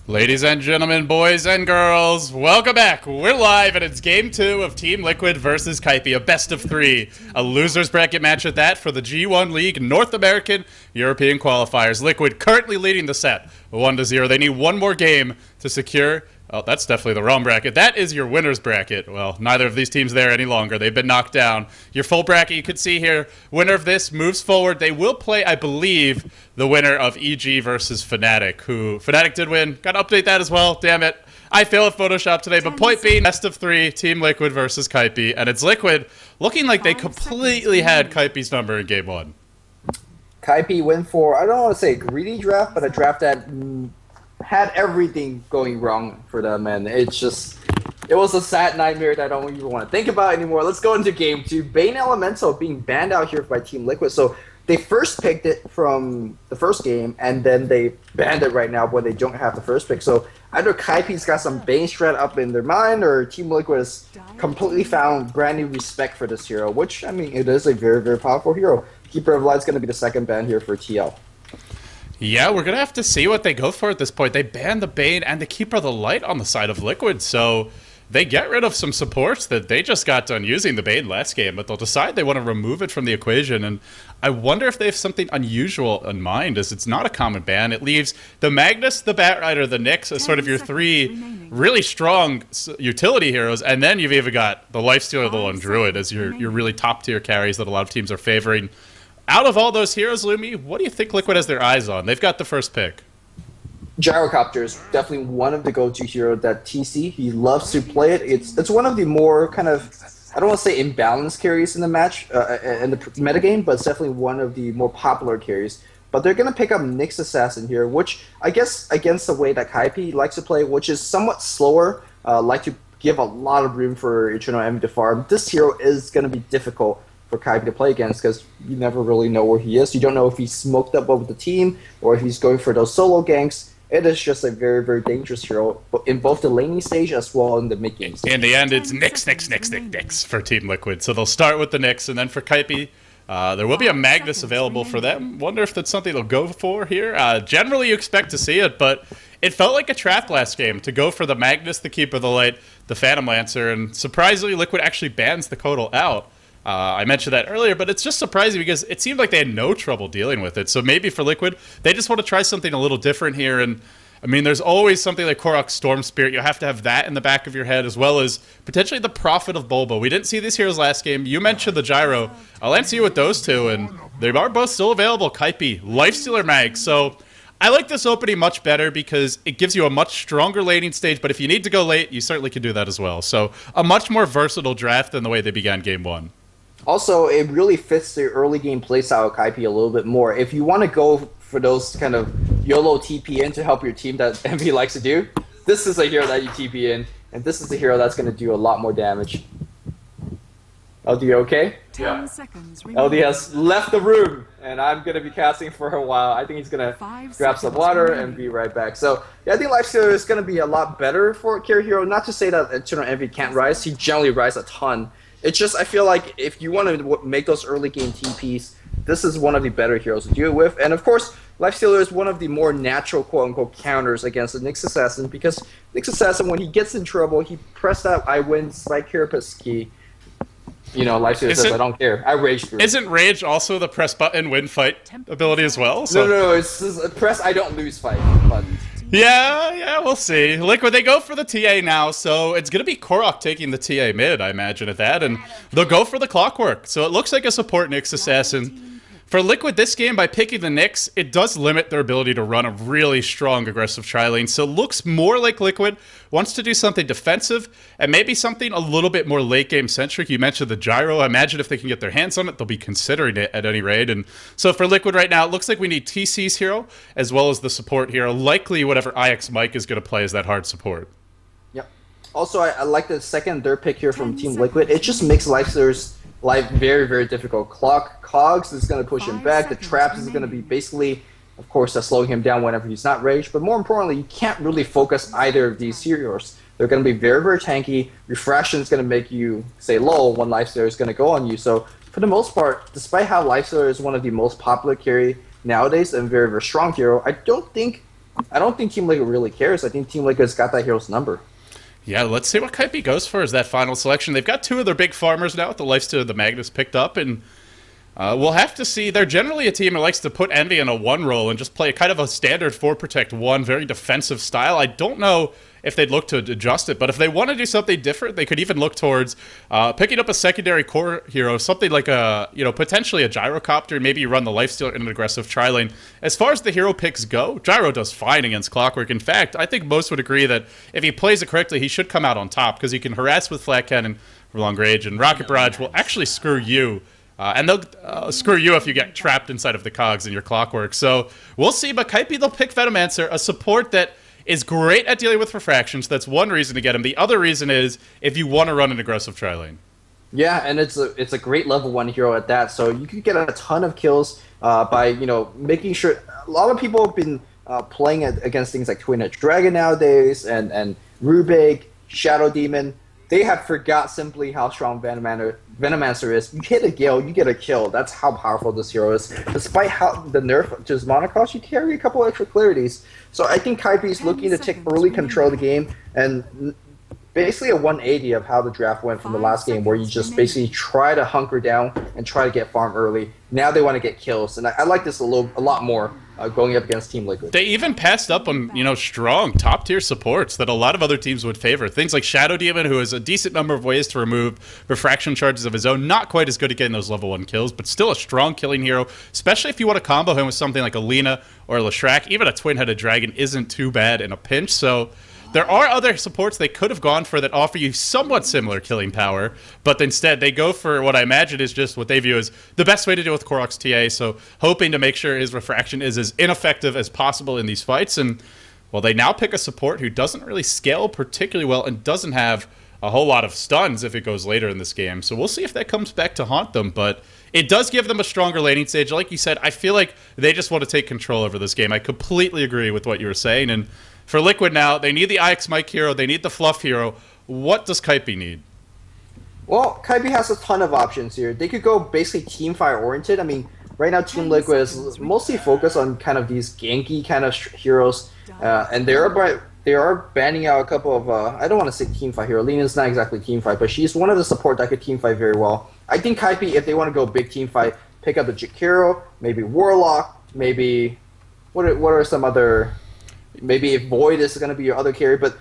Ladies and gentlemen, boys and girls, welcome back. We're live, and it's Game 2 of Team Liquid versus Kaipi, a best-of-3. A loser's bracket match at that for the G-1 League North American European qualifiers. Liquid currently leading the set 1-0. They need one more game to secure... Oh, that's definitely the wrong bracket. That is your winner's bracket. Well, neither of these teams there any longer. They've been knocked down. Your full bracket, you can see here, winner of this moves forward. They will play, I believe, the winner of EG versus Fnatic, who Fnatic did win. Got to update that as well. Damn it. I fail at Photoshop today, but point being, best of 3, Team Liquid versus Kaipi. And it's Liquid looking like they completely had Kaipi's number in Game 1. Kaipi went for, I don't want to say a greedy draft, but a draft that had everything going wrong for them, and it was a sad nightmare that I don't even want to think about anymore. Let's go into Game 2. Bane Elemental being banned out here by Team Liquid. So they first picked it from the first game, and then they banned it right now when they don't have the first pick. So either Kaipi's got some Bane strat up in their mind, or Team Liquid has completely found brand new respect for this hero, which, I mean, it is a very, very powerful hero. Keeper of Light's going to be the second ban here for TL. Yeah, we're going to have to see what they go for at this point. They banned the Bane and the Keeper of the Light on the side of Liquid, so they get rid of some supports that they just got done using the Bane last game, but they'll decide they want to remove it from the equation, and I wonder if they have something unusual in mind, as it's not a common ban. It leaves the Magnus, the Batrider, the Nyx as sort of your 3 really strong utility heroes, and then you've even got the Lifestealer, the Lone Druid as your really top-tier carries that a lot of teams are favoring. Out of all those heroes, Lumi, what do you think Liquid has their eyes on? They've got the first pick. Gyrocopter is definitely one of the go-to heroes that TC, he loves to play it. It's one of the more kind of, I don't want to say imbalanced carries in the match, in the metagame, but it's definitely one of the more popular carries. But they're going to pick up Nyx Assassin here, which I guess against the way that Kaipi likes to play, which is somewhat slower, like to give a lot of room for Eternal Envy to farm. This hero is going to be difficult for Kaipi to play against, because you never really know where he is. You don't know if he's smoked up with the team or if he's going for those solo ganks. It is just a very, very dangerous hero in both the laning stage as well in the mid game stage. In the end, it's Nyx for Team Liquid. So they'll start with the Nyx, and then for Kaipi, there will be a Magnus available for them. Wonder if that's something they'll go for here. Generally, you expect to see it, but it felt like a trap last game to go for the Magnus, the Keeper of the Light, the Phantom Lancer, and surprisingly, Liquid actually bans the Kodal out. I mentioned that earlier, but it's just surprising because it seemed like they had no trouble dealing with it. So maybe for Liquid, they just want to try something a little different here. And I mean, there's always something like Korok's Storm Spirit. You have to have that in the back of your head, as well as potentially the Prophet of Bulba. We didn't see these heroes last game. You mentioned the Gyro. I'll answer you with those two, and they are both still available. Kaipi, Lifestealer Mag. So I like this opening much better because it gives you a much stronger laning stage, but if you need to go late, you certainly can do that as well. So a much more versatile draft than the way they began Game 1. Also, it really fits the early game playstyle of Kaipi a little bit more. If you want to go for those kind of YOLO TP in to help your team that MV likes to do, this is a hero that you TP in, and this is a hero that's going to do a lot more damage. LD, okay? Yeah. LD has left the room, and I'm going to be casting for a while. I think he's going to grab some water and be right back. So, yeah, I think Lifestealer is going to be a lot better for a carry hero. Not to say that Eternal Envy can't rise. He generally rises a ton. It's just, I feel like if you want to make those early game TPs, this is one of the better heroes to deal with. And of course, Lifestealer is one of the more natural quote-unquote counters against the Nyx Assassin, because Nyx Assassin, when he gets in trouble, he pressed that I win Spike Carapace key. You know, Lifestealer says, I don't care. I rage through. Isn't rage also the press button win fight ability as well? So. No, it's just press I don't lose fight button. Yeah, we'll see. Liquid, they go for the TA now, so it's going to be Korok taking the TA mid, I imagine, at that, and they'll go for the Clockwork. So it looks like a support Nyx Assassin. For Liquid this game, by picking the Nyx, it does limit their ability to run a really strong aggressive tri-lane, so it looks more like Liquid wants to do something defensive, and maybe something a little bit more late-game centric. You mentioned the Gyro. I imagine if they can get their hands on it, they'll be considering it at any rate. And so for Liquid right now, it looks like we need TC's hero, as well as the support hero. Likely whatever IX Mike is going to play as that hard support. Yep. Also, I like the second and third pick here from Team Liquid. It just makes Lifestealer's life very, very difficult. Cogs is going to push him back. The traps is going to be basically, of course, slowing him down whenever he's not raged. But more importantly, you can't really focus either of these heroes. They're going to be very, very tanky. Refraction is going to make you say low when Lifestealer is going to go on you. So for the most part, despite how Lifestealer is one of the most popular carry nowadays and very, very strong hero, I don't think I don't think Team Liquid really cares. I think Team Liquid's got that hero's number. Yeah, let's see what Kaipi goes for as that final selection. They've got two of their big farmers now with the lifesteal of the Magnus picked up, and we'll have to see. They're generally a team that likes to put Envy in a 1 role and just play kind of a standard 4 protect 1, very defensive style. I don't know if they'd look to adjust it, but if they want to do something different, they could even look towards picking up a secondary core hero, something like a, potentially a gyrocopter. Maybe you run the lifesteal in an aggressive tri-lane. As far as the hero picks go, Gyro does fine against Clockwork. In fact, I think most would agree that if he plays it correctly, he should come out on top because he can harass with Flat Cannon for long range, and Rocket Barrage will actually screw you. And they'll screw you if you get trapped inside of the cogs in your Clockwork. So we'll see, but Kaipi, they'll pick Venomancer, a support that is great at dealing with refractions. That's one reason to get him. The other reason is if you want to run an aggressive tri-lane. Yeah, and it's a great level 1 hero at that. So you could get a ton of kills by making sure. A lot of people have been playing against things like Twin-Edged Dragon nowadays, and Rubik, Shadow Demon. They have forgot simply how strong Venomancer is. You hit a Gale, you get a kill. That's how powerful this hero is. Despite how the nerf to his mana cost, you carry a couple extra clarities. So I think Kaipi is looking to take early control of the game, and basically a 180 of how the draft went from the last game, where you just basically try to hunker down and try to get farm early. Now they want to get kills, and I like this a lot more going up against Team Liquid. They even passed up on strong top tier supports that a lot of other teams would favor. Things like Shadow Demon, who has a decent number of ways to remove refraction charges of his own. Not quite as good at getting those level 1 kills, but still a strong killing hero, especially if you want to combo him with something like Alina or Leshrac. Even a Twin-Headed Dragon isn't too bad in a pinch, so there are other supports they could have gone for that offer you somewhat similar killing power, but instead they go for what I imagine is just what they view as the best way to deal with Korok's TA, so hoping to make sure his refraction is as ineffective as possible in these fights. And, well, they now pick a support who doesn't really scale particularly well and doesn't have a whole lot of stuns if it goes later in this game. So we'll see if that comes back to haunt them, but it does give them a stronger laning stage. Like you said, I feel like they just want to take control over this game. I completely agree with what you were saying, and for Liquid now, they need the IX Mike hero, they need the Fluff hero. What does Kaipi need? Well, Kaipi has a ton of options here. They could go basically teamfight oriented. I mean, right now Team Liquid is mostly focused on kind of these ganky kind of heroes, and they are banning out a couple of, I don't want to say teamfight hero. Lena's not exactly teamfight, but she's one of the support that could teamfight very well. I think Kaipi, if they want to go big teamfight, pick up the Jakiro, maybe Warlock, maybe, what are some other... Maybe if Void is going to be your other carry, but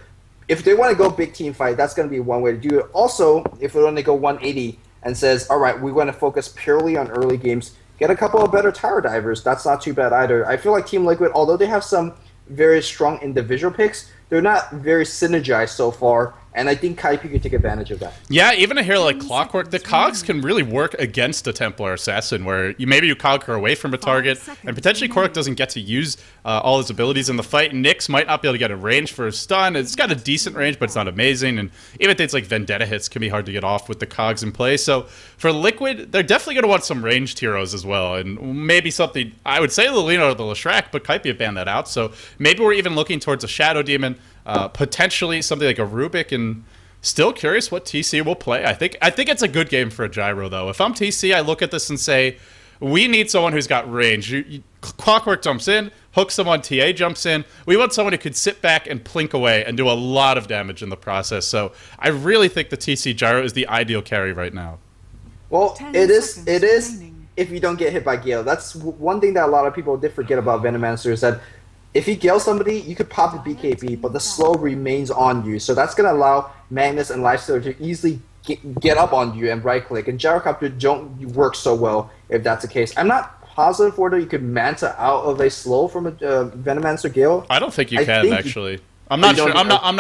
if they want to go big team fight, that's going to be one way to do it. Also, if they want to go 180 and says, all right, we want to focus purely on early games, get a couple of better tower divers. That's not too bad either. I feel like Team Liquid, although they have some very strong individual picks, they're not very synergized so far, and I think Kaipi could take advantage of that. Yeah, even a hero like Clockwork, the cogs can really work against a Templar Assassin, where maybe you cog her away from a target, and potentially Korok doesn't get to use all his abilities in the fight. Nyx might not be able to get a range for a stun. It's got a decent range, but it's not amazing, and even things like Vendetta hits can be hard to get off with the cogs in play. So for Liquid, they're definitely going to want some ranged heroes as well, and maybe something, I would say Lilina or the Leshrac, but Kaipi have banned that out, so maybe we're even looking towards a Shadow Demon, potentially something like a Rubik, and still curious what TC will play. I think it's a good game for a Gyro, though. If I'm TC, I look at this and say, we need someone who's got range. Clockwork jumps in, hooks someone, TA jumps in. We want someone who could sit back and plink away and do a lot of damage in the process. So I really think the TC Gyro is the ideal carry right now. Well, it is if you don't get hit by Gale. That's one thing that a lot of people did forget about Venomancer, is that if you Gale somebody, you could pop the BKB, but the slow remains on you. So that's going to allow Magnus and Lifestealer to easily get up on you and right-click. And Gyrocopter don't work so well if that's the case. I'm not positive whether you could Manta out of a slow from a Venomancer Gale. I don't think you can, actually. I'm not sure. I'm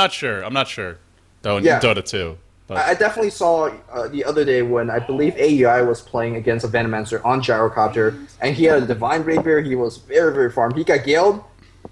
not sure. Though in Dota 2. But I definitely saw the other day when I believe AUI was playing against a Venomancer on Gyrocopter, and he had a Divine Rapier. He was very, very farmed. He got Galed.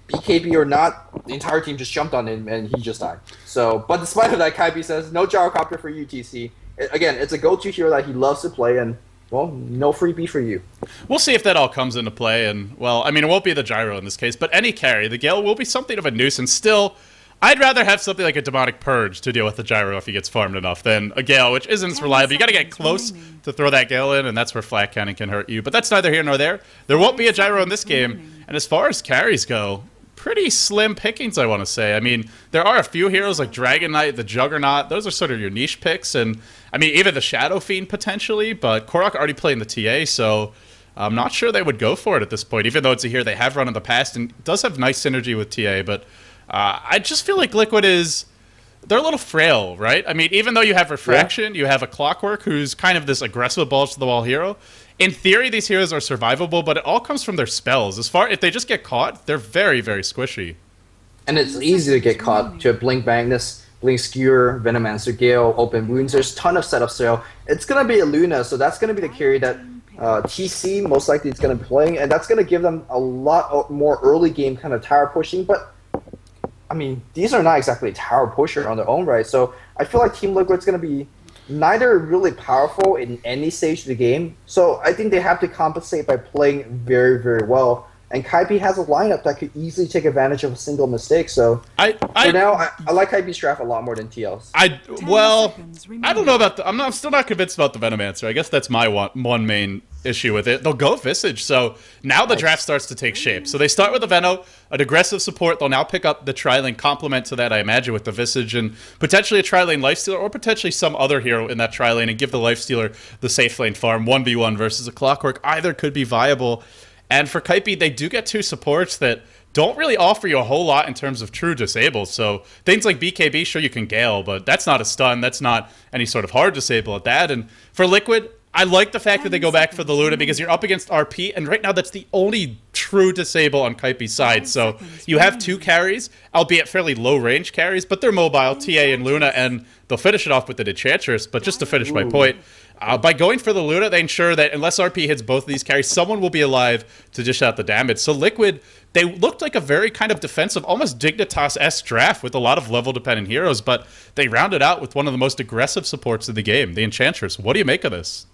BKB or not, the entire team just jumped on him and he just died. So, but despite of that, Kaipi says, no Gyrocopter for you, TC. Again, it's a go-to hero that he loves to play, and, well, no freebie for you. We'll see if that all comes into play, and, well, I mean, it won't be the Gyro in this case, but any carry. The Gale will be something of a nuisance. Still, I'd rather have something like a Demonic Purge to deal with the Gyro if he gets farmed enough than a Gale, which isn't as reliable. You gotta get close to throw that Gale in, and that's where Flat Cannon can hurt you. But that's neither here nor there. There won't be a Gyro in this game, and as far as carries go, pretty slim pickings, I want to say. I mean, there are a few heroes like Dragon Knight, the Juggernaut. Those are sort of your niche picks. And, I mean, even the Shadow Fiend potentially. But Korok already playing the TA, so I'm not sure they would go for it at this point, even though it's a hero they have run in the past and does have nice synergy with TA. But I just feel like Liquid is... They're a little frail, right? I mean, even though you have Refraction, you have a Clockwork who's kind of this aggressive balls-to-the-wall hero. In theory, these heroes are survivable, but it all comes from their spells. If they just get caught, they're very, very squishy. And it's easy to get caught to Blink Magnus, Blink Skewer, Venomancer Gale, Open Wounds. There's a ton of setups, so it's going to be a Luna, so that's going to be the carry that TC most likely is going to be playing, and that's going to give them a lot more early game kind of tower pushing, but I mean, these are not exactly a tower pusher on their own right, so I feel like Team Liquid's going to be neither really powerful in any stage of the game, so I think they have to compensate by playing very, very well. And Kaipi has a lineup that could easily take advantage of a single mistake, so for now, I like Kaipi's draft a lot more than TL's. I don't know about I'm still not convinced about the Venomancer. I guess that's my one main issue with it. They'll go Visage, so now the draft starts to take shape. So they start with the Veno, an aggressive support. They'll now pick up the Tri-Lane complement to that, I imagine, with the Visage, and potentially a Tri-Lane Lifestealer, or potentially some other hero in that Tri-Lane, and give the Lifestealer the safe lane farm. 1v1 versus a Clockwork. Either could be viable. And for Kaipi, they do get two supports that don't really offer you a whole lot in terms of true disables. So things like BKB, sure, you can Gale, but that's not a stun. That's not any sort of hard disable at that. And for Liquid, I like the fact that they go back for the Luna because you're up against RP, and right now that's the only true disable on Kaipi's side. So you have two carries, albeit fairly low-range carries, but they're mobile, TA and Luna, and they'll finish it off with the Enchantress. But just to finish my point, by going for the Luna, they ensure that unless RP hits both of these carries, someone will be alive to dish out the damage. So Liquid, they looked like a very kind of defensive, almost Dignitas-esque draft with a lot of level-dependent heroes, but they rounded out with one of the most aggressive supports in the game, the Enchantress. What do you make of this?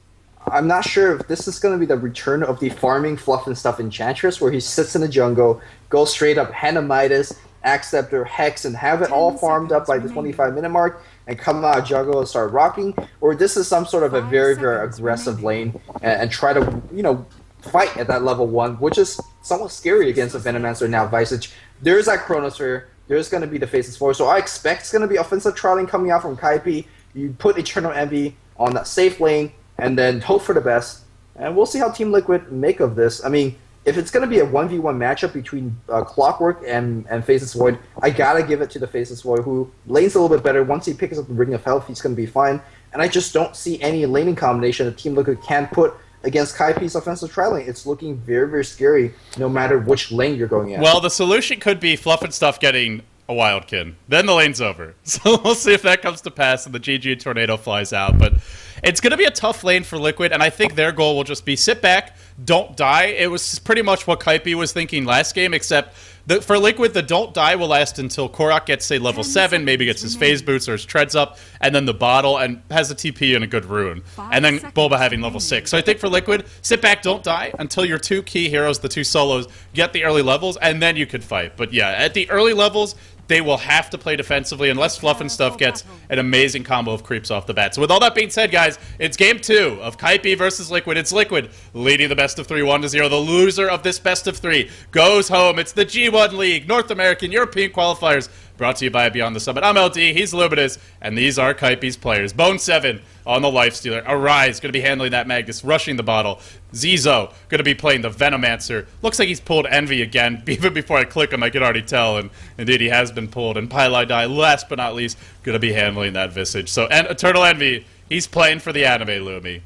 I'm not sure if this is going to be the return of the farming fluff and stuff Enchantress, where he sits in the jungle, goes straight up Hannah Midas, Axe Scepter, Hex, and have it all farmed up by the 25-minute mark, and come out of jungle and start rocking, or this is some sort of a very, very aggressive lane and try to, you know, fight at that level 1, which is somewhat scary against a Venomancer now Visage. There's that Chronosphere, there's going to be the Faceless Void, so I expect it's going to be offensive Tri-Lane coming out from Kaipi. You put Eternal Envy on that safe lane, and then hope for the best, and we'll see how Team Liquid make of this. I mean, if it's going to be a 1v1 matchup between Clockwork and Faceless Void, I gotta give it to the Faceless Void, who lanes a little bit better. Once he picks up the Ring of Health, he's going to be fine. And I just don't see any laning combination that Team Liquid can put against Kaipi's offensive Tri-Lane. It's looking very, very scary, no matter which lane you're going at. Well, the solution could be Fluff and Stuff getting a Wildkin. Then the lane's over. So we'll see if that comes to pass and the GG Tornado flies out. But it's going to be a tough lane for Liquid, and I think their goal will just be sit back, don't die. It was pretty much what Kaipi was thinking last game, except for Liquid, the don't die will last until Korok gets, say, level 7, maybe gets his phase boots or his treads up, and then the bottle, and has a TP and a good rune. And then Boba having level 6. So I think for Liquid, sit back, don't die, until your two key heroes, the two solos, get the early levels, and then you could fight. But yeah, at the early levels, they will have to play defensively unless Fluff and Stuff gets an amazing combo of creeps off the bat. So with all that being said, guys, it's game 2 of Kaipi versus Liquid. It's Liquid leading the best of 3 1-0. The loser of this best of 3 goes home. It's the G-1 League, North American, European qualifiers, brought to you by Beyond the Summit. I'm LD, he's Luminous, and these are Kaipi's players. Bone 7 on the Lifestealer. Arise, going to be handling that Magnus, rushing the bottle. Zizo, going to be playing the Venomancer. Looks like he's pulled Envy again. Even before I click him, I can already tell, and indeed he has been pulled. And Pylai, last but not least, going to be handling that Visage. So, and Eternal Envy, he's playing for the anime, Lumi.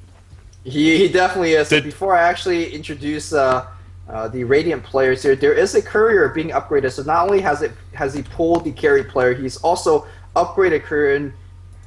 He definitely is. So before I actually introduce the Radiant players here, there is a courier being upgraded. So not only has he pulled the carry player, he's also upgraded courier. And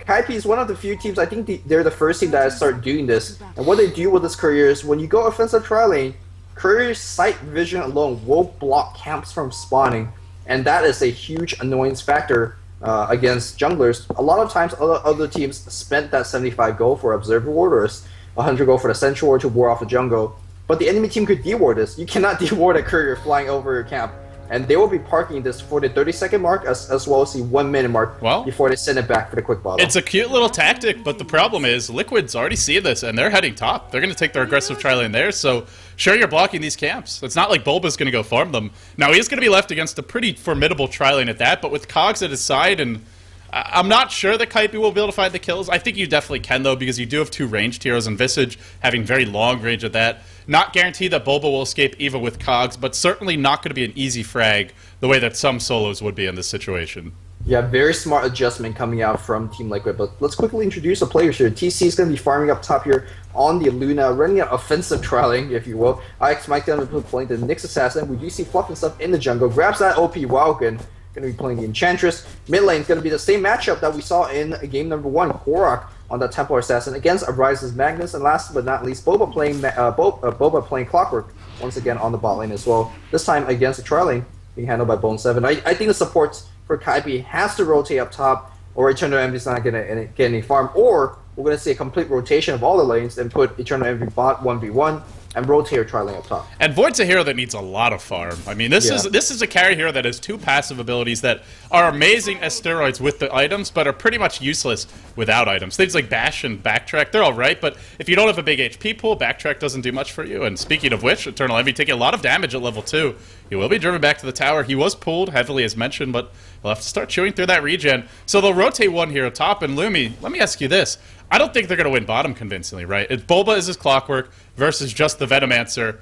Kaipi is one of the few teams, I think they're the first team that has started doing this. And what they do with this courier is when you go offensive Tri-Lane, courier's sight vision alone will block camps from spawning. And that is a huge annoyance factor against junglers. A lot of times other teams spent that 75 gold for Observer Ward or 100 gold for the Sentry Ward to ward off the jungle. But the enemy team could deward this. You cannot deward a courier flying over your camp. and they will be parking this for the 30-second mark as well as the 1 minute mark before they send it back for the quick bottle. It's a cute little tactic, but the problem is Liquid's already see this, and they're heading top. They're going to take their aggressive tri lane there, so sure, you're blocking these camps. It's not like Bulba's going to go farm them. Now, he is going to be left against a pretty formidable tri lane at that, but with Cogs at his side, and I'm not sure that Kaipi will be able to find the kills. I think you definitely can, though, because you do have 2 ranged heroes, and Visage having very long range at that. Not guaranteed that Bulba will escape even with Cogs, but certainly not going to be an easy frag the way that some solos would be in this situation. Yeah, very smart adjustment coming out from Team Liquid, but let's quickly introduce the players here. TC is going to be farming up top here on the Luna, running an offensive trialing, if you will. IX Mike down to playing the Nyx Assassin. We do see Fluff and stuff in the jungle. Grabs that OP Wildgun. Going to be playing the Enchantress. Mid lane is going to be the same matchup that we saw in game number 1. Korok on the Templar Assassin against Arise's Magnus. And last but not least, Boba playing Clockwork once again on the bot lane as well. This time against the tri lane being handled by Bone 7. I think the supports for Kaipi has to rotate up top, or Eternal Envy is not going to get any farm, or we're going to see a complete rotation of all the lanes and put Eternal Envy bot 1v1 and rotate your tri-lane up top. And Void's a hero that needs a lot of farm. I mean, this is a carry hero that has 2 passive abilities that are amazing as steroids with the items, but are pretty much useless without items. Things like Bash and Backtrack, they're alright, but if you don't have a big HP pool, Backtrack doesn't do much for you. And speaking of which, Eternal Envy taking a lot of damage at level 2. He will be driven back to the tower. He was pulled heavily as mentioned, but he'll have to start chewing through that regen. So they'll rotate 1 here at top, and Lumi, let me ask you this. I don't think they're going to win bottom convincingly, right? If Bulba is his Clockwork versus just the Venomancer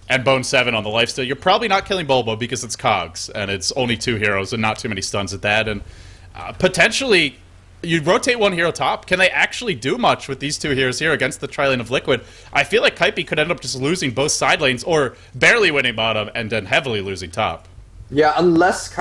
and Bone 7 on the lifesteal, you're probably not killing Bulba because it's Cogs, and it's only 2 heroes and not too many stuns at that. And potentially, you rotate 1 hero top. Can they actually do much with these 2 heroes here against the tri-lane of Liquid? I feel like Kaipi could end up just losing both side lanes or barely winning bottom and then heavily losing top. Yeah, unless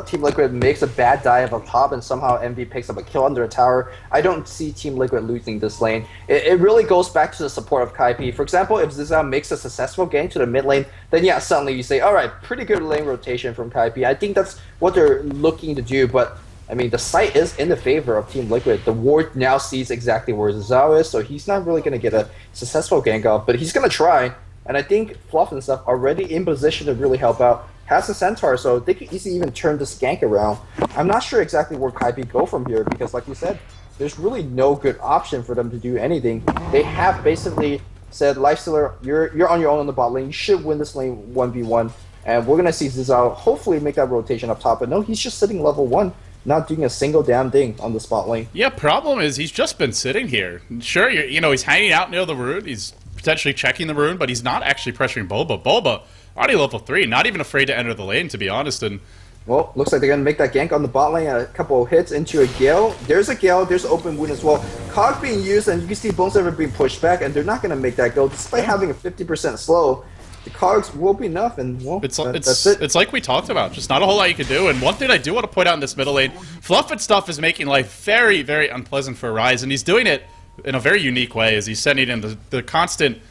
Team Liquid makes a bad dive up top and somehow Envy picks up a kill under a tower, I don't see Team Liquid losing this lane. It really goes back to the support of Kaipi. For example, if Zizao makes a successful game to the mid lane, then yeah, suddenly you say, alright, pretty good lane rotation from Kaipi. I think that's what they're looking to do, but I mean, the site is in the favor of Team Liquid. The ward now sees exactly where Zizao is, so he's not really going to get a successful gank off, but he's going to try. And I think Fluff and stuff already in position to really help out. Has the Centaur, so they could easily even turn this gank around. I'm not sure exactly where Kaipi go from here, because like you said, there's really no good option for them to do anything. They have basically said, Lifestealer, you're on your own on the bot lane, you should win this lane 1v1, and we're going to see Zizao hopefully make that rotation up top, but no, he's just sitting level 1, not doing a single damn thing on the spot lane. Yeah, problem is he's just been sitting here. Sure, you know, he's hanging out near the rune, he's potentially checking the rune, but he's not actually pressuring Bulba. Bulba, already level 3, not even afraid to enter the lane, to be honest. And well, looks like they're going to make that gank on the bot lane. A couple of hits into a Gale. There's a Gale, there's open wound as well. Cog being used, and you can see Bone Saver being pushed back, and they're not going to make that go. Despite having a 50% slow, the Cogs will be enough, and well, that's it. It's like we talked about, just not a whole lot you can do. And one thing I do want to point out in this middle lane, Fluff and stuff is making life very, very unpleasant for Rise, and he's doing it in a very unique way, as he's sending in the constant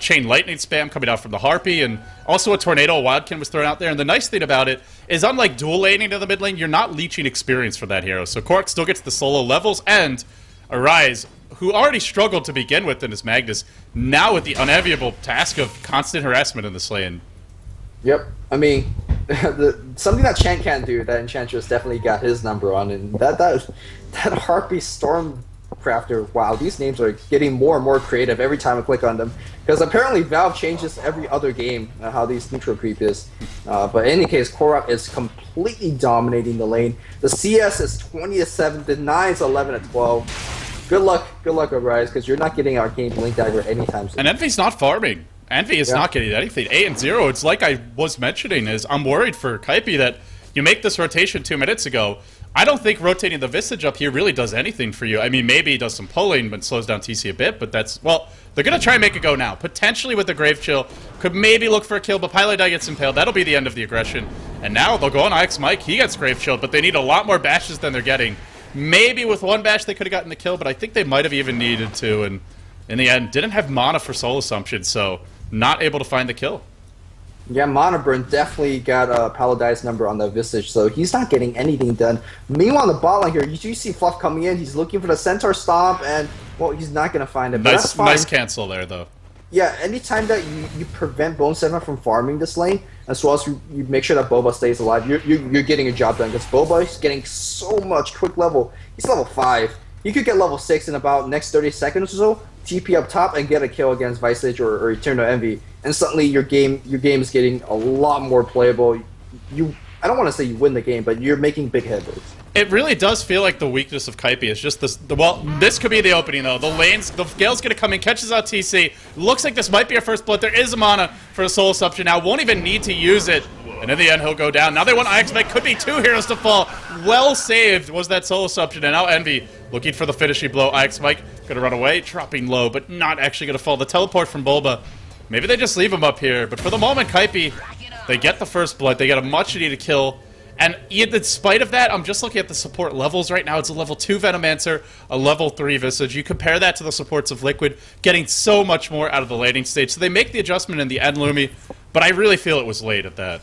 chain lightning spam coming out from the Harpy, and also a Tornado Wildkin was thrown out there. And the nice thing about it is, unlike dual laning to the mid lane, you're not leeching experience for that hero. So Korok still gets the solo levels, and Arise, who already struggled to begin with in his Magnus, now with the unenviable task of constant harassment in this lane. Yep, I mean, something that Chant can't do, that Enchantress definitely got his number on, and that Harpy Stormcrafter, wow, these names are getting more and more creative every time I click on them, because apparently Valve changes every other game how these neutral creep is. But in any case, Korok is completely dominating the lane. The CS is 20-7, the 9 is 11-12. Good luck, Rise, because you're not getting Arcane Blink Dagger anytime soon. And Envy's not farming. Envy is not getting anything. 8-0. It's like I was mentioning, is I'm worried for Kaipi that you make this rotation 2 minutes ago. I don't think rotating the Visage up here really does anything for you. I mean, maybe it does some pulling, but slows down TC a bit, but that's, well, they're going to try and make it go now. Potentially with the Grave Chill. Could maybe look for a kill, but Pylodai gets impaled. That'll be the end of the aggression. And now they'll go on IX Mike. He gets Grave Chilled, but they need a lot more bashes than they're getting. Maybe with 1 bash they could have gotten the kill, but I think they might have even needed to, and in the end, didn't have mana for Soul Assumption, so not able to find the kill. Yeah, Mana Burn definitely got Pylodai's number on the Visage, so he's not getting anything done. Meanwhile, on the bot line here, you do see Fluff coming in, he's looking for the Centaur Stomp, and, well, he's not going to find it, but that's fine. Nice cancel there, though. Yeah, anytime that you prevent Bone 7 from farming this lane, as well as you make sure that Boba stays alive, you're getting your job done. Because Boba is getting so much quick level. He's level 5. He could get level 6 in about next 30 seconds or so, TP up top, and get a kill against Visage or Eternal Envy. And suddenly your game is getting a lot more playable. I don't want to say you win the game, but you're making big headways. It really does feel like the weakness of Kaipi is just this. Well, this could be the opening though. The Gale's gonna come in, catches out TC. Looks like this might be a first blood. There is a mana for a soul assumption now. Won't even need to use it. And in the end, he'll go down. Now they want IX Mike. Could be 2 heroes to fall. Well saved was that soul assumption. And now Envy looking for the finishing blow. IX Mike gonna run away, dropping low, but not actually gonna fall. The teleport from Bulba. Maybe they just leave him up here. But for the moment, Kaipi, they get the first blood. They get a much needed kill. And in spite of that, I'm just looking at the support levels right now. It's a level 2 Venomancer, a level 3 Visage. You compare that to the supports of Liquid, getting so much more out of the laning stage. So they make the adjustment in the end, Lumi, but I really feel it was late at that.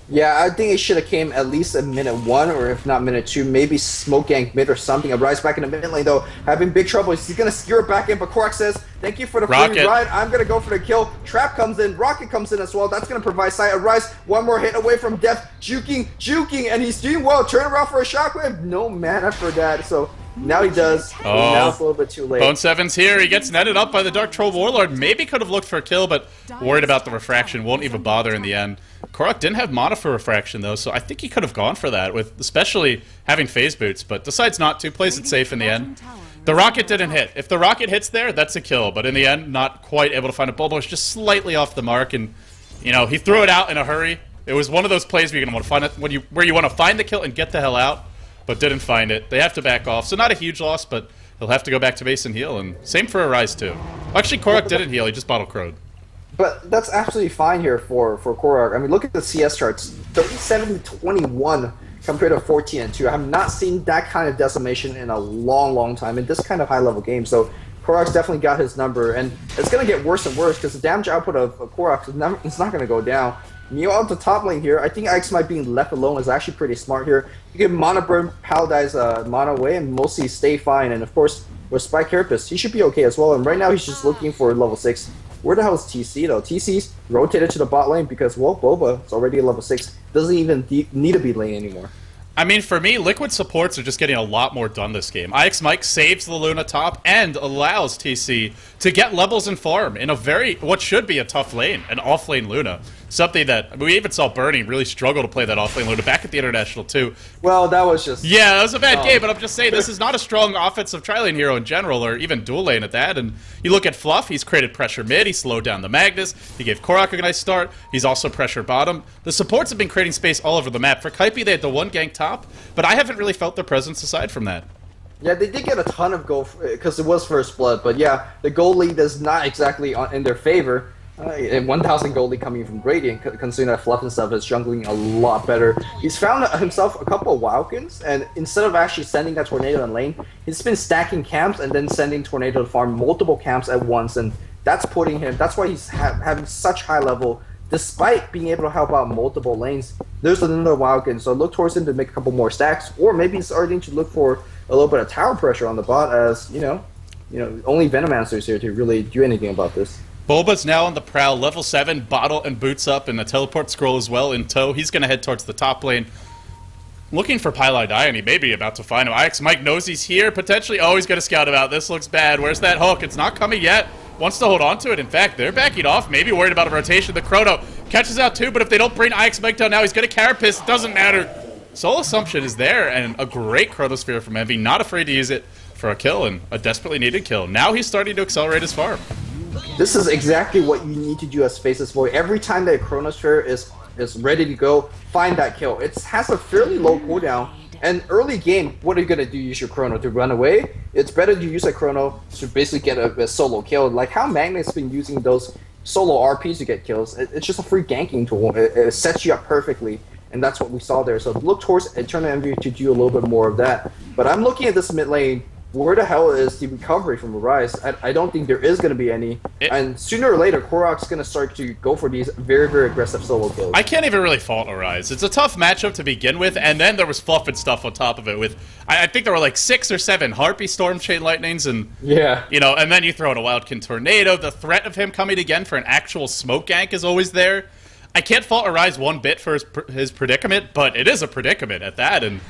Yeah, I think it should have came at least at minute 1, or if not minute 2, maybe smoke gank mid or something. A Rise back in the mid lane, though, having big trouble. He's going to skewer it back in, but Korak says, thank you for the free ride. I'm going to go for the kill. Trap comes in. Rocket comes in as well. That's going to provide sight. A Rise, one more hit away from death. Juking, and he's doing well. Turn around for a shockwave. No mana for that, so now he does. Oh. Now it's a little bit too late. Bone 7's here. He gets netted up by the Dark Troll Warlord. Maybe could have looked for a kill, but worried about the refraction. Won't even bother in the end. Korak didn't have mana for refraction, though, so I think he could have gone for that, with especially having phase boots, but decides not to. Plays it safe in the end. The rocket didn't hit. If the rocket hits there, that's a kill, but in the end, not quite able to find it. Bulba was just slightly off the mark, and, you know, he threw it out in a hurry. It was one of those plays where you're going to want to find it, where you want to find the kill and get the hell out, but didn't find it. They have to back off, so not a huge loss, but he'll have to go back to base and heal, and same for Arise, too. Actually, Korak didn't heal, he just bottle crowed. But that's absolutely fine here for Korak. I mean, look at the CS charts. 37-21 compared to 14-2. I have not seen that kind of decimation in a long time in this kind of high-level game. So Korak's definitely got his number, and it's going to get worse and worse because the damage output of Korak is not going to go down. Meanwhile, the top lane here, I think Ix might being left alone is actually pretty smart here. You can mana burn Paladin's mana away and mostly stay fine. And of course, with Spike Carapace, he should be okay as well. And right now, he's just looking for level 6. Where the hell is TC though? TC's rotated to the bot lane because, well, Boba is already at level 6. Doesn't even need to be lane anymore. I mean, for me, Liquid supports are just getting a lot more done this game. IX Mike saves the Luna top and allows TC to get levels and farm in a what should be a tough lane, an off-lane Luna. Something that, we even saw Bernie really struggle to play that off-lane Luna back at the International too. Well, that was just... Yeah, that was a bad game, but I'm just saying, this is not a strong offensive tri-lane hero in general, or even dual lane at that. And you look at Fluff, he's created pressure mid, he slowed down the Magnus, he gave Korak a nice start, he's also pressured bottom. The supports have been creating space all over the map. For Kaipi, they had the one gank top, but I haven't really felt their presence aside from that. Yeah, they did get a ton of gold, because it was first blood, but yeah, the gold lead is not exactly in their favor. And 1,000 gold lead coming from Gradient, considering that Fluff and stuff is jungling a lot better. He's found himself a couple of Wildkins, and instead of actually sending that Tornado in lane, he's been stacking camps and then sending Tornado to farm multiple camps at once, and that's putting him, that's why he's having such high level, despite being able to help out multiple lanes. There's another Wildkin, so look towards him to make a couple more stacks, or maybe he's starting to look for a little bit of tower pressure on the bot, as, you know, only Venomancer's here to really do anything about this. Bulba's now on the prowl, level 7, bottle and boots up, and the teleport scroll as well in tow. He's going to head towards the top lane. Looking for Pylai Die, and he may be about to find him. IX Mike knows he's here, potentially. Oh, he's going to scout him out. This looks bad. Where's that hook? It's not coming yet. Wants to hold on to it. In fact, they're backing off, maybe worried about a rotation. The Chrono catches out too, but if they don't bring IX Mike down now, he's going to Carapace. It doesn't matter. Soul Assumption is there, and a great Chronosphere from Envy. Not afraid to use it for a kill, and a desperately needed kill. Now he's starting to accelerate his farm. This is exactly what you need to do as Faceless Boy. Every time that Chronosphere is ready to go, find that kill. It has a fairly low cooldown, and early game, what are you going to do? Use your Chrono to run away? It's better to use a Chrono to basically get a solo kill. Like how Magnet's been using those solo RPs to get kills. It's just a free ganking tool. It sets you up perfectly, and that's what we saw there. So look towards Eternal Envy to do a little bit more of that. But I'm looking at this mid lane. where the hell is the recovery from Arise? I don't think there is going to be any. And sooner or later, Korok's going to start to go for these very, very aggressive solo kills. I can't even really fault Arise. It's a tough matchup to begin with, and then there was fluff and stuff on top of it. With I think there were like 6 or 7 Harpy Storm Chain Lightnings, and you know, and then you throw in a Wildkin Tornado. The threat of him coming again for an actual smoke gank is always there. I can't fault Arise one bit for his predicament, but it is a predicament at that, and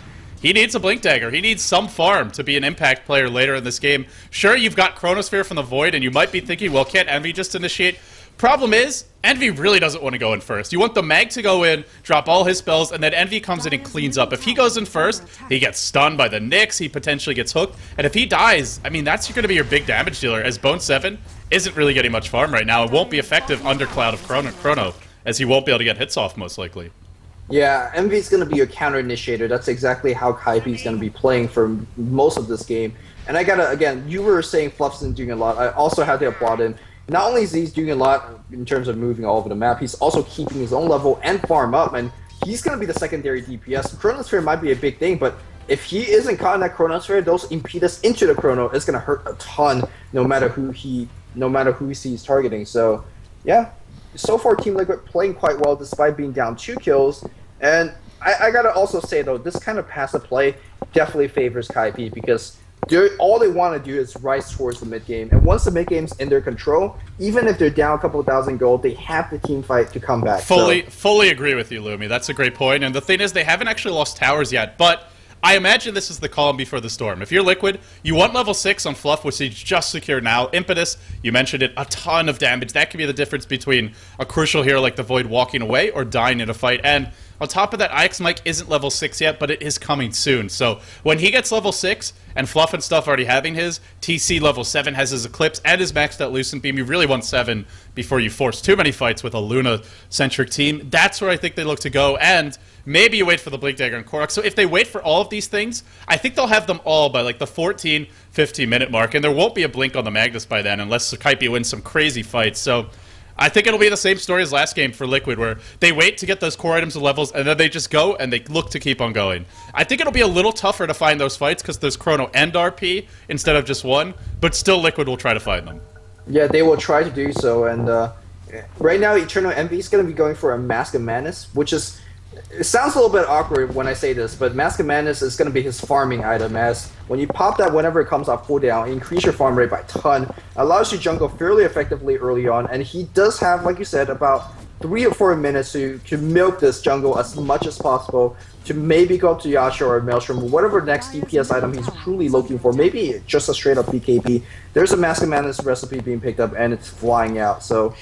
he needs a Blink Dagger. He needs some farm to be an impact player later in this game. Sure, you've got Chronosphere from the Void, and you might be thinking, well, can't Envy just initiate? Problem is, Envy really doesn't want to go in first. You want the Mag to go in, drop all his spells, and then Envy comes in and cleans up. If he goes in first, he gets stunned by the Nyx, he potentially gets hooked, and if he dies, I mean, that's going to be your big damage dealer, as Bone 7 isn't really getting much farm right now. It won't be effective under Cloud of Chrono, as he won't be able to get hits off, most likely. Yeah, Envy's going to be your counter-initiator. That's exactly how Kaipi's going to be playing for most of this game. And I gotta, again, you were saying Fluff's doing a lot. I also had to applaud him. Not only is he doing a lot in terms of moving all over the map, he's also keeping his own level and farm up, and he's going to be the secondary DPS. Chronosphere might be a big thing, but if he isn't caught in that Chronosphere, those Impetus into the Chrono is going to hurt a ton, no matter who he's targeting. So, yeah. So far, Team Liquid playing quite well despite being down 2 kills. And I gotta also say, though, this kind of passive play definitely favors Kaipi because all they want to do is rise towards the mid game. And once the mid game's in their control, even if they're down a couple of thousand gold, they have the team fight to come back. Fully agree with you, Lumi. That's a great point. And the thing is, they haven't actually lost towers yet, but I imagine this is the calm before the storm. If you're Liquid, you want level 6 on Fluff, which is just secured now. Impetus, you mentioned it, a ton of damage. That could be the difference between a crucial hero like the Void walking away or dying in a fight. And on top of that, IX Mike isn't level 6 yet, but it is coming soon. So when he gets level 6, and Fluff and stuff already having his, TC level 7 has his Eclipse and his maxed out Lucent Beam. You really want 7 before you force too many fights with a Luna-centric team. That's where I think they look to go, and maybe you wait for the Blink Dagger and Korok. So if they wait for all of these things, I think they'll have them all by like the 14, 15-minute mark, and there won't be a Blink on the Magnus by then unless Kaipi wins some crazy fights. So I think it'll be the same story as last game for Liquid, where they wait to get those core items and levels, and then they just go, and they look to keep on going. I think it'll be a little tougher to find those fights, because there's Chrono and RP instead of just one, but still Liquid will try to find them. Yeah, they will try to do so, and right now Eternal Envy is going to be going for a Mask of Madness, which is... It sounds a little bit awkward when I say this, but Mask of Madness is going to be his farming item, as when you pop that whenever it comes off cooldown, increase your farm rate by a ton, allows you to jungle fairly effectively early on, and he does have, like you said, about 3 or 4 minutes to milk this jungle as much as possible, to maybe go up to Yasha or Maelstrom, whatever next DPS item he's truly looking for, maybe just a straight up BKB. There's a Mask of Madness recipe being picked up, and it's flying out, so...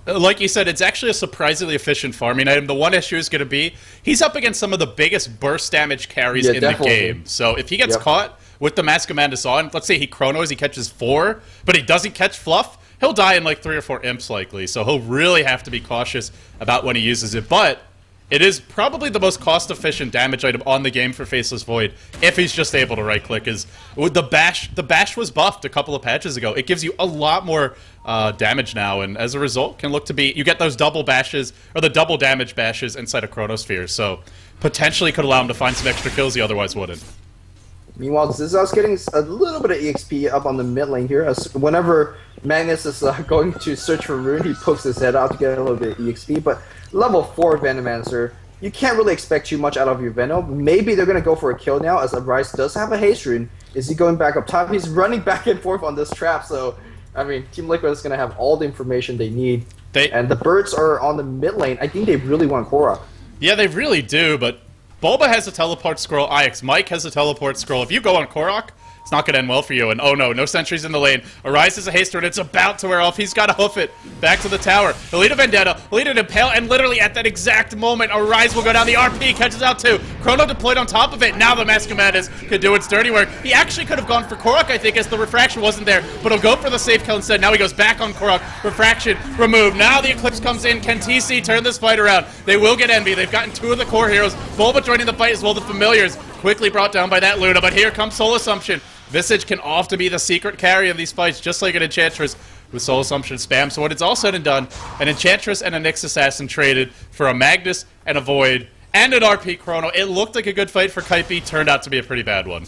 Like you said, it's actually a surprisingly efficient farming item. The one issue is going to be, he's up against some of the biggest burst damage carries in the game. So if he gets caught with the Mask of Madness on, let's say he chronos, he catches 4, but he doesn't catch Fluff, he'll die in like 3 or 4 imps likely. So he'll really have to be cautious about when he uses it. But it is probably the most cost-efficient damage item on the game for Faceless Void, if he's just able to right-click. Is the bash was buffed a couple of patches ago. It gives you a lot more damage now, and as a result, can look to be... You get those double bashes, or the double damage bashes inside of Chronosphere, so potentially could allow him to find some extra kills he otherwise wouldn't. Meanwhile, Zizal's getting a little bit of EXP up on the mid lane here, as whenever Magnus is going to search for Rune, he pokes his head out to get a little bit of EXP, but level 4 Venomancer, you can't really expect too much out of your Venom. Maybe they're going to go for a kill now, as Arise does have a haste rune. Is he going back up top? He's running back and forth on this trap, so, I mean, Team Liquid is going to have all the information they need. And the birds are on the mid lane. I think they really want Korok. Yeah, they really do, but Bulba has a teleport scroll, IX Mike has a teleport scroll. If you go on Korok, it's not going to end well for you. And oh no, no sentries in the lane. Arise is a haster, and it's about to wear off. He's got to hoof it back to the tower. He'll lead a Vendetta, he'll lead an Impale, and literally at that exact moment, Arise will go down. The RP catches out too. Chrono deployed on top of it. Now the Mask of Madness could do its dirty work. He actually could have gone for Korok, I think, as the Refraction wasn't there, but he'll go for the safe kill instead. Now he goes back on Korok. Refraction removed. Now the Eclipse comes in. Can TC turn this fight around? They will get Envy. They've gotten 2 of the core heroes. Bulba joining the fight as well. The Familiars quickly brought down by that Luna, but here comes Soul Assumption. Visage can often be the secret carry of these fights, just like an Enchantress with Soul Assumption spam. So when it's all said and done, an Enchantress and a Nyx Assassin traded for a Magnus and a Void and an RP Chrono. It looked like a good fight for Kaipi, turned out to be a pretty bad one.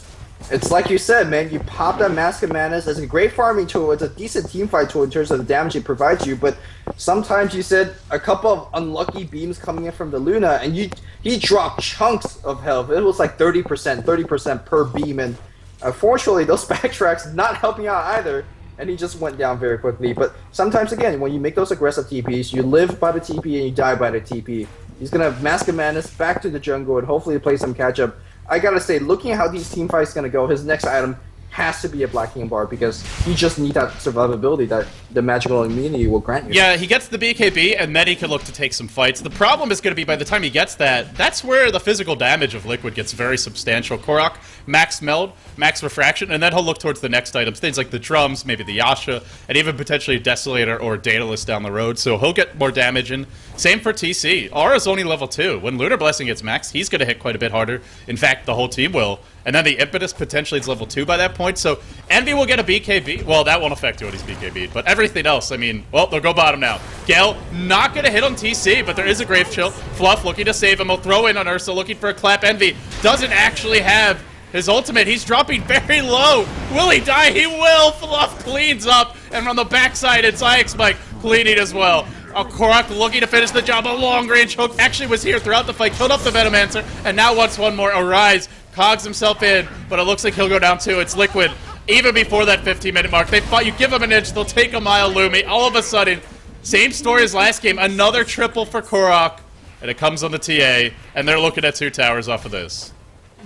It's like you said, man, you pop that Mask of Madness. It's a great farming tool. It's a decent team fight tool in terms of the damage it provides you, but sometimes you said a couple of unlucky beams coming in from the Luna, and he dropped chunks of health. It was like 30% per beam, and unfortunately, those backtracks not helping out either, and he just went down very quickly. But sometimes, again, when you make those aggressive TPs, you live by the TP and you die by the TP. He's going to have Mask of Madness back to the jungle and hopefully play some catch-up. I gotta say, looking at how these team fights gonna go, his next item has to be a Black King bar because you just need that survivability that the magical immunity will grant you. Yeah, he gets the BKB, and then he can look to take some fights. The problem is going to be by the time he gets that, that's where the physical damage of Liquid gets very substantial. Korok, max meld, max refraction, and then he'll look towards the next items, things like the drums, maybe the Yasha, and even potentially Desolator or Daedalus down the road, so he'll get more damage. And same for TC. Aura's only level 2. When Lunar Blessing gets maxed, he's going to hit quite a bit harder. In fact, the whole team will. And then the Impetus potentially is level 2 by that point, so Envy will get a BKB. Well, that won't affect you when he's BKB'd, but everything else, I mean, well, they'll go bottom now. Gale, not going to hit on TC, but there is a Grave Chill. Fluff looking to save him. He'll throw in on Ursa, looking for a clap. Envy doesn't actually have his ultimate. He's dropping very low. Will he die? He will. Fluff cleans up, and from the backside, it's Mike cleaning as well. Korok looking to finish the job. A long-range hook actually was here throughout the fight, killed off the Venomancer, and now wants one more. Arise cogs himself in, but it looks like he'll go down too. It's Liquid. Even before that 15-minute mark, they fought. You give them an inch, they'll take a mile. Lumi. All of a sudden, same story as last game. Another triple for Korok, and it comes on the TA, and they're looking at 2 towers off of this.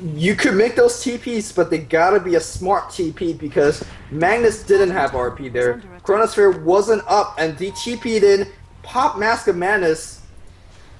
You could make those TPs, but they gotta be a smart TP because Magnus didn't have RP there. Chronosphere wasn't up, and he TP'd in, popped Mask of Madness,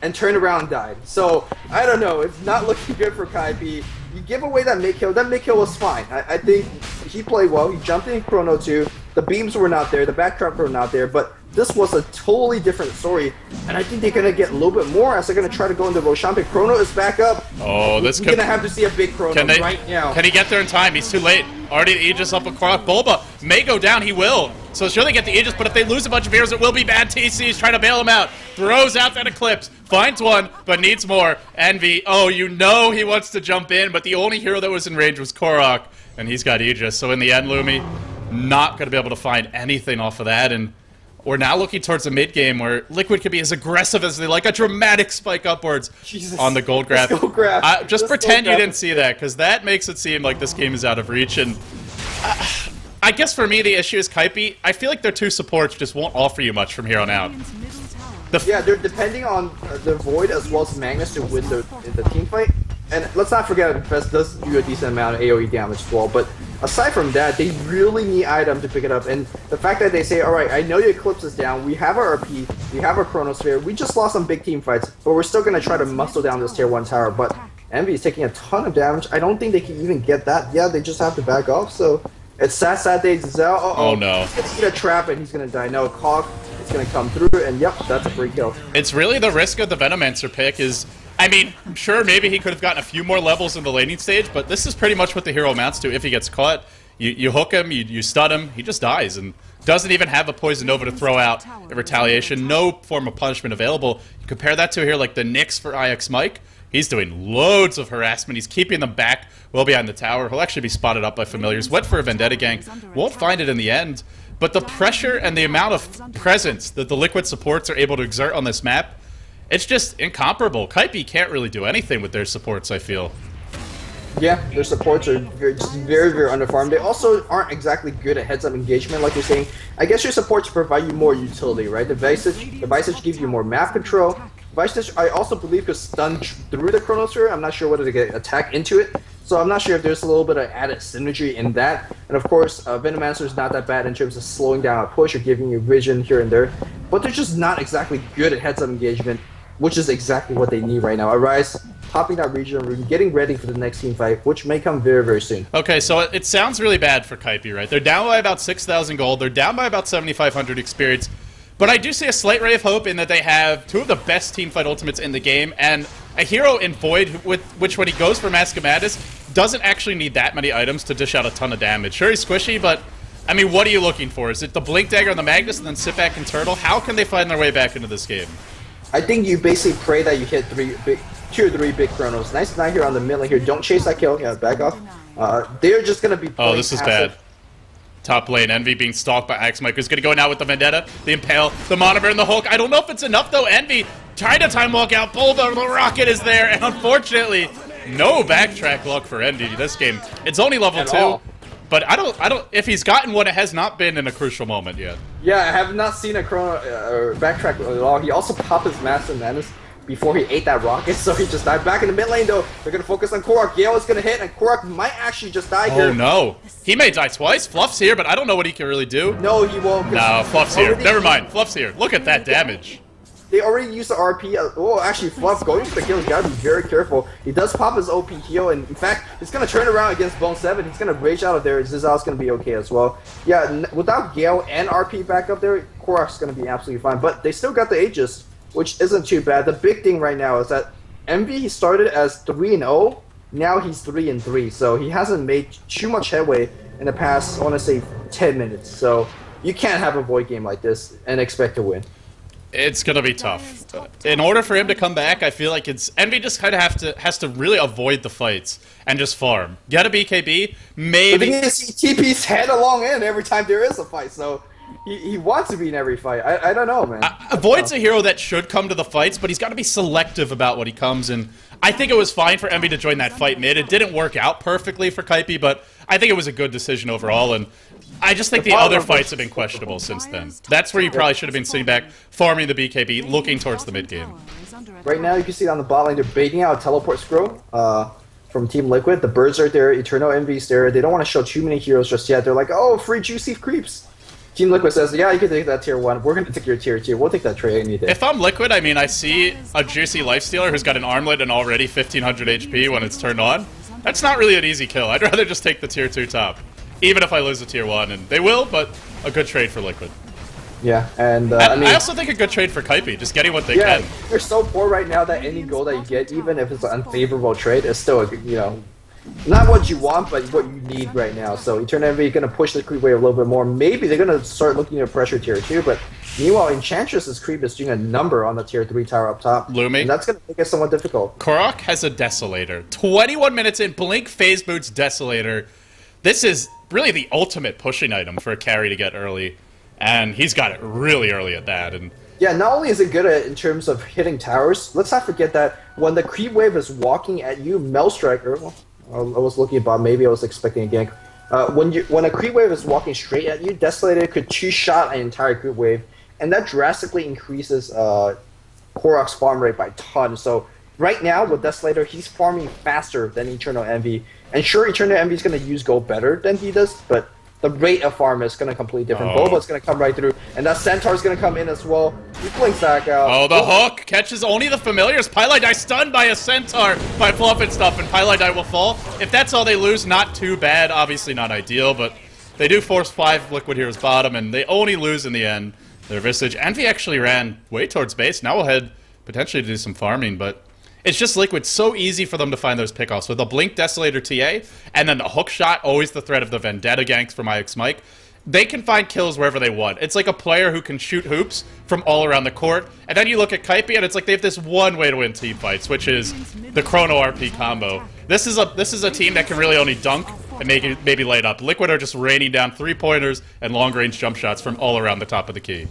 and turned around and died. So, I don't know. It's not looking good for Kaipi. You give away that mid-kill. That mid-kill was fine. I think he played well. He jumped in Chrono 2. The beams were not there. The backtrap were not there. But this was a totally different story. And I think they're going to get a little bit more as they're going to try to go into Roshampe. Chrono is back up. Oh, this could... We're going to have to see a big Chrono right now. Can he get there in time? He's too late. Already the Aegis up with Korok. Bulba may go down. He will. So sure they get the Aegis, but if they lose a bunch of heroes, it will be bad. TC's trying to bail him out. Throws out that Eclipse. Finds one, but needs more. Envy, oh, you know he wants to jump in, but the only hero that was in range was Korok, and he's got Aegis. So in the end, Lumi, not going to be able to find anything off of that, and we're now looking towards the mid-game where Liquid could be as aggressive as they like. A dramatic spike upwards on the gold graph. Just pretend you didn't see that, because that makes it seem like this game is out of reach, and... I guess for me the issue is Kaipi. I feel like their 2 supports just won't offer you much from here on out. Yeah, they're depending on the Void as well as Magnus to win the team fight. And let's not forget, Fest does do a decent amount of AoE damage as well. But aside from that, they really need item to pick it up. And the fact that they say, alright, I know your Eclipse is down, we have our RP, we have our Chronosphere, we just lost some big team fights, but we're still going to try to muscle down this tier 1 tower. But Envy is taking a ton of damage. I don't think they can even get that. Yeah, they just have to back off, so... It's sad day Giselle. Oh no. He's gonna eat a trap and he's gonna die. No, Cog is gonna come through, and yep, that's a free kill. It's really the risk of the Venomancer pick is, I mean, sure, maybe he could have gotten a few more levels in the laning stage, but this is pretty much what the hero amounts to if he gets caught. You hook him, you stun him, he just dies, and doesn't even have a Poison Nova to throw out in retaliation. No form of punishment available. You compare that to here, like the Nyx for Mike. He's doing loads of harassment. He's keeping them back well behind the tower. He'll actually be spotted up by familiars. Went for a Vendetta Gang. Won't find it in the end. But the pressure and the amount of presence that the Liquid supports are able to exert on this map, it's just incomparable. Kaipi can't really do anything with their supports, I feel. Yeah, their supports are very, very underfarmed. They also aren't exactly good at heads-up engagement, like you're saying. I guess your supports provide you more utility, right? The Visage gives you more map control. Visage, I also believe, could stun through the Chronosphere. I'm not sure whether to get attack into it. So I'm not sure if there's a little bit of added synergy in that. And of course, Venomancer is not that bad in terms of slowing down a push or giving you vision here and there. But they're just not exactly good at heads-up engagement, which is exactly what they need right now. Arise, popping that regional rune, getting ready for the next team fight, which may come very, very soon. Okay, so it sounds really bad for Kaipi, right? They're down by about 6,000 gold. They're down by about 7,500 experience. But I do see a slight ray of hope in that they have 2 of the best teamfight ultimates in the game, and a hero in Void, with which when he goes for Mask of Madness, doesn't actually need that many items to dish out a ton of damage. Sure, he's squishy, but, I mean, what are you looking for? Is it the Blink Dagger on the Magnus and then sit back and Turtle? How can they find their way back into this game? I think you basically pray that you hit 2 or 3 big Chronos. Nice night here on the mid lane here. Don't chase that kill. Yeah, back off. They're just going to be playing this is passive. bad. Top lane, Envy being stalked by Axmike, who's going to go now with the Vendetta, the Impale, the Monitor, and the Hulk. I don't know if it's enough, though. Envy trying to time walk out. Boulder, the Rocket is there, and unfortunately, no backtrack luck for Envy this game. It's only level 2, but I don't. If he's gotten one, it has not been in a crucial moment yet. Yeah, I have not seen a Chrono backtrack at all. He also popped his Master Madness before he ate that rocket, so he just died. Back in the mid lane, though, they're going to focus on Korok. Gale is going to hit, and Korok might actually just die here. Oh, no. He may die twice. Fluff's here, but I don't know what he can really do. No, he won't. No, Fluff's here. Never mind. Fluff's here. Look at that damage. They already used the RP. Oh, actually, Fluff going for the kill. He's got to be very careful. He does pop his OP heal, and in fact, he's going to turn around against Bone 7. He's going to rage out of there. Zizal's going to be okay as well. Yeah, without Gale and RP back up there, Korok's going to be absolutely fine. But they still got the Aegis, which isn't too bad. The big thing right now is that Envy, he started as 3-0. Now he's 3-3. So he hasn't made too much headway in the past, I want to say, 10 minutes. So you can't have a void game like this and expect to win. It's gonna be tough. In order for him to come back, I feel like Envy just kind of has to really avoid the fights and just farm. Get a BKB, maybe. The thing is, he TP's head along in every time there is a fight, so he wants to be in every fight. I don't know, man. Void's a hero that should come to the fights, but he's got to be selective about what he comes in. I think it was fine for Envy to join that fight mid. It didn't work out perfectly for Kaipi, but I think it was a good decision overall, and I just think the other fights have been questionable since then. That's where you probably should have been sitting back, farming the BKB, looking towards the mid game. Right now, you can see on the bot lane, they're baiting out a teleport scroll from Team Liquid. The birds are there, Eternal Envy's there. They don't want to show too many heroes just yet. They're like, oh, free juicy creeps. Team Liquid says, yeah, you can take that tier 1. We're going to take your tier 2. We'll take that trade any day. If I'm Liquid, I mean, I see a juicy lifestealer who's got an armlet and already 1500 HP when it's turned on. That's not really an easy kill. I'd rather just take the tier 2 top. Even if I lose the tier 1, and they will, but a good trade for Liquid. Yeah, and I mean, I also think a good trade for Kaipi, just getting what they can. They're so poor right now that any goal that you get, even if it's an unfavorable trade, is still, not what you want, but what you need right now. So Eternal Envy is going to push the creep wave a little bit more. Maybe they're going to start looking at pressure tier 2, but meanwhile, Enchantress's creep is doing a number on the tier 3 tower up top. Lumi. And that's going to make it somewhat difficult. Korok has a Desolator. 21 minutes in, Blink Phase Boots Desolator. This is really the ultimate pushing item for a carry to get early, and he's got it really early at that. And yeah, not only is it good in terms of hitting towers, let's not forget that when the creep wave is walking at you, Melstriker, well, I was looking about, maybe I was expecting a gank. When a creep wave is walking straight at you, Desolator could two-shot an entire creep wave, and that drastically increases Korok's farm rate by a ton. So right now, with Desolator, he's farming faster than Eternal Envy. And sure, Eternal Envy is going to use gold better than he does, but the rate of farm is going to completely different. Boba's going to come right through, and that Centaur's going to come in as well. He blinks back out. Oh, the hook catches only the familiars. Pylai stunned by a Centaur by Fluff and stuff, and Pylai will fall. If that's all they lose, not too bad. Obviously not ideal, but they do force 5 Liquid Heroes bottom, and they only lose in the end. Their Visage. Envy actually ran way towards base. Now we'll head potentially to do some farming, but it's just Liquid, so easy for them to find those pickoffs. With a Blink Desolator TA, and then the hook shot, always the threat of the Vendetta ganks from IX Mike. They can find kills wherever they want. It's like a player who can shoot hoops from all around the court. And then you look at Kaipi, and it's like they have this one way to win team fights, which is the Chrono RP combo. This is a team that can really only dunk and maybe lay it up. Liquid are just raining down 3-pointers and long-range jump shots from all around the top of the key.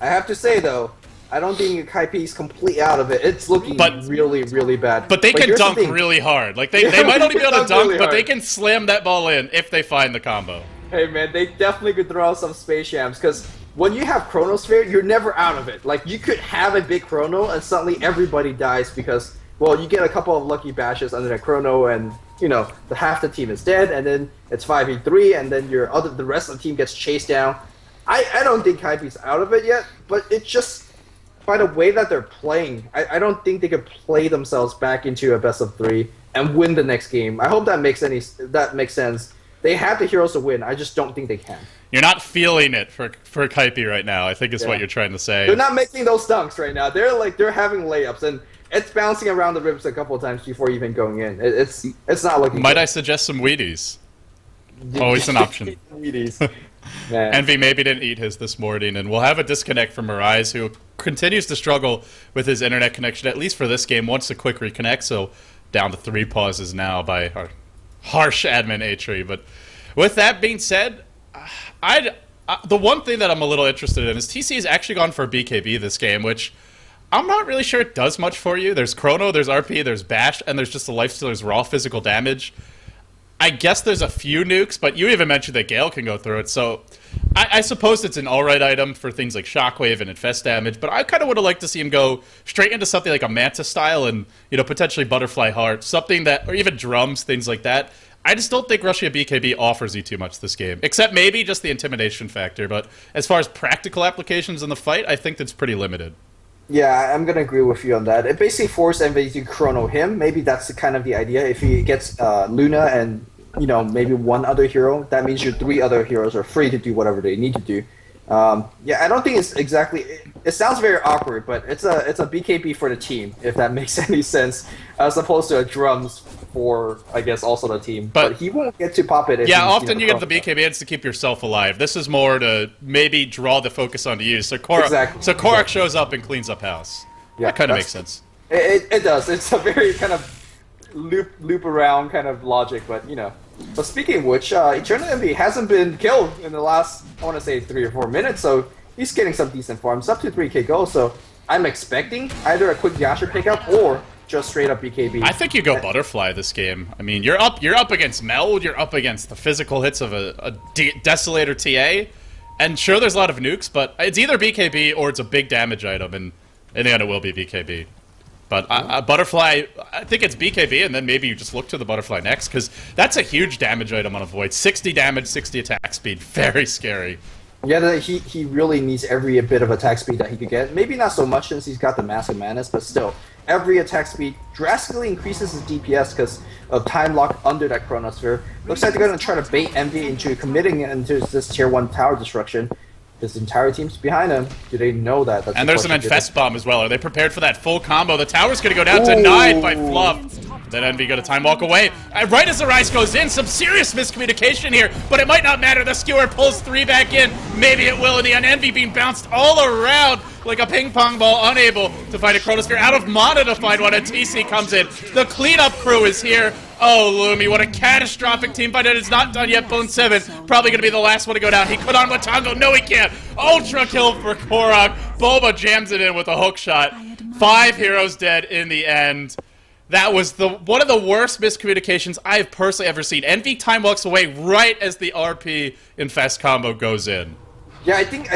I have to say, though, I don't think Kaipi is completely out of it. It's looking really, really bad. But they can dunk really hard. Like they might only be able to dunk, but they can slam that ball in if they find the combo. Hey man, they definitely could throw out some space shams, because when you have Chronosphere, you're never out of it. Like, you could have a big Chrono and suddenly everybody dies because, well, you get a couple of lucky bashes under that Chrono and, half the team is dead, and then it's 5v3, and then the rest of the team gets chased down. I don't think Kaipi's out of it yet, but it's just, by the way that they're playing, I don't think they could play themselves back into a best of 3 and win the next game. I hope that makes sense. They have the heroes to win. I just don't think they can. You're not feeling it for Kaipi right now, I think is what you're trying to say. They're not making those dunks right now. They're having layups, and it's bouncing around the ribs a couple of times before even going in. It's not looking Might good. I suggest some Wheaties? Always an option. Wheaties. Man. Envy maybe didn't eat his this morning, and we'll have a disconnect from Mirais, who continues to struggle with his internet connection, at least for this game. Wants a quick reconnect, so down to 3 pauses now by our Harsh admin A-tree. But with that being said, the one thing that I'm a little interested in is TC has actually gone for BKB this game, which I'm not really sure it does much for you. There's Chrono, there's RP, there's Bash, and there's just the Lifestealer's raw physical damage. I guess there's a few nukes, but you even mentioned that Gale can go through it, so I suppose it's an alright item for things like Shockwave and Infest damage, but I kind of would have liked to see him go straight into something like a Manta style and, you know, potentially Butterfly Heart, something that, or even Drums, things like that. I just don't think rushing a BKB offers you too much this game, except maybe just the intimidation factor, but as far as practical applications in the fight, I think that's pretty limited. Yeah, I'm going to agree with you on that. It basically forced Envy to chrono him. Maybe that's kind of the idea. If he gets Luna and, you know, maybe one other hero, that means your 3 other heroes are free to do whatever they need to do. Yeah, I don't think it's exactly... It sounds very awkward, but it's a BKB for the team, if that makes any sense, as opposed to a Drums for, I guess, also the team. But he won't get to pop it. If yeah, often you get the BKB, it's to keep yourself alive. This is more to maybe draw the focus onto you. So Korok shows up and cleans up house. Yeah, that kind of makes sense. It does. It's a very kind of loop around kind of logic, but, you know. But speaking of which, Eternal Envy hasn't been killed in the last, I want to say, 3 or 4 minutes, so he's getting some decent farms, up to 3k gold, so I'm expecting either a quick Yasha pickup or just straight up BKB. I think you go Butterfly this game. I mean, you're up against Meld, you're up against the physical hits of a Desolator TA, and sure, there's a lot of nukes, but it's either BKB or it's a big damage item, and in the end it will be BKB. But Butterfly, I think it's BKB, and then maybe you just look to the Butterfly next, because that's a huge damage item on a Void. 60 damage, 60 attack speed. Very scary. Yeah, he really needs every bit of attack speed that he could get. Maybe not so much since he's got the Massive Madness, but still, every attack speed drastically increases his DPS because of time lock under that Chronosphere. Looks like they're going to try to bait Envy into committing into this tier 1 tower destruction. His entire team's behind him. Do they know that? And there's an Infest Bomb as well. Are they prepared for that full combo? The tower's going to go down, denied by Fluff. Then Envy going to time walk away. Right as the Rise goes in, some serious miscommunication here, but it might not matter. The Skewer pulls 3 back in. Maybe it will in the end. Envy being bounced all around like a ping pong ball, unable to find a Chronosphere. Out of mana to find one, and TC comes in. The cleanup crew is here. Oh, Lumi, what a catastrophic team fight. It is not done yet. Bone 7, probably going to be the last one to go down. He could on Watango. No, he can't. Ultra kill for Korok. Boba jams it in with a hook shot. 5 heroes dead in the end. That was one of the worst miscommunications I've personally ever seen. Envy time walks away right as the RP Infest combo goes in. Yeah, I think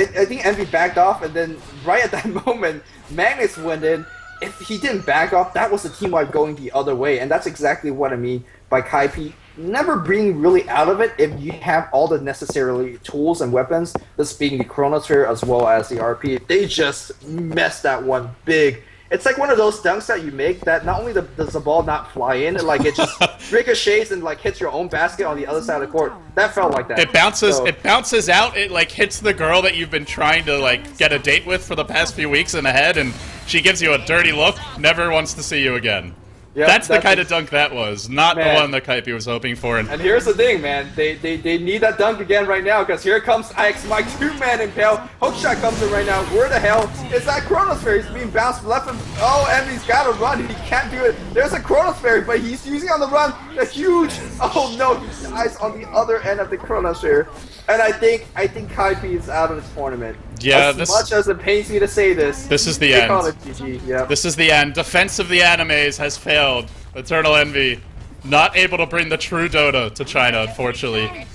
Envy backed off, and then right at that moment, Magnus went in. If he didn't back off, that was the team wipe going the other way, and that's exactly what I mean by Kaipi never being really out of it if you have all the necessary tools and weapons, this being the Chronosphere as well as the RP. They just messed that one big. It's like one of those dunks that you make that not only does the ball not fly in, like it just ricochets and like hits your own basket on the other side of the court. That felt like that. It bounces out. It like hits the girl that you've been trying to like get a date with for the past few weeks in the head, and she gives you a dirty look. Never wants to see you again. Yep, that's the kind of dunk that was, not the one that Kaipi was hoping for. And here's the thing, man. They need that dunk again right now, because here comes IX Mike, 2-man impale. Hookshot comes in right now. Where the hell is that Chronosphere? He's being bounced left and... Oh, and he's got to run. He can't do it. There's a Chronosphere, but he's using on the run a huge... Oh, no. He dies on the other end of the Chronosphere. And I think Kaipi is out of the tournament. Yeah, as much as it pains me to say this. This is the end. GG. Yep. This is the end. Defense of the animes has failed. Eternal Envy, not able to bring the true Dota to China, unfortunately.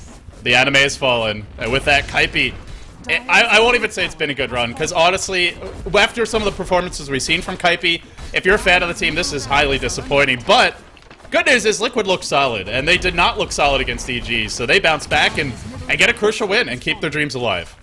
The anime has fallen. And with that, Kaipi, I won't even say it's been a good run, because honestly, after some of the performances we've seen from Kaipi, if you're a fan of the team, this is highly disappointing. But good news is Liquid looked solid, and they did not look solid against EG, so they bounce back and get a crucial win and keep their dreams alive.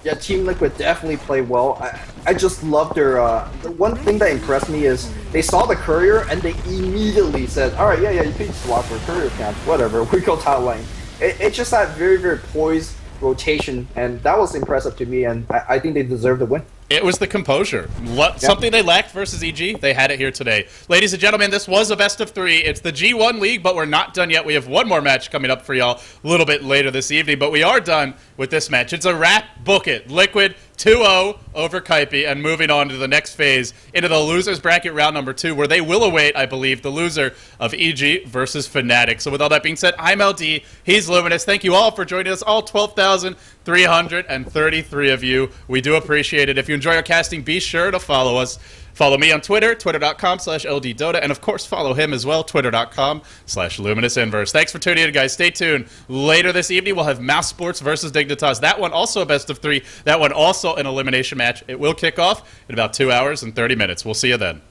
Yeah, Team Liquid definitely played well. I just loved their... the one thing that impressed me is they saw the courier and they immediately said, alright, yeah, you can swap for courier camp, whatever, we go top lane. It just had very, very poised rotation, and that was impressive to me, and I think they deserve the win. It was the composure. Something they lacked versus EG, they had it here today. Ladies and gentlemen, this was a best of 3. It's the G1 League, but we're not done yet. We have one more match coming up for y'all a little bit later this evening, but we are done with this match. It's a wrap. Book it. Liquid 2-0 over Kaipi and moving on to the next phase into the losers bracket round number 2, where they will await, I believe, the loser of EG versus Fnatic. So with all that being said, I'm LD, he's Luminous. Thank you all for joining us, all 12,333 of you. We do appreciate it. If you enjoy our casting, be sure to follow us. Follow me on Twitter, twitter.com/LDDota, and of course follow him as well, twitter.com/LuminousInverse. Thanks for tuning in, guys. Stay tuned. Later this evening, we'll have Mouse Sports versus Dignitas. That one also a best of 3. That one also an elimination match. It will kick off in about 2 hours and 30 minutes. We'll see you then.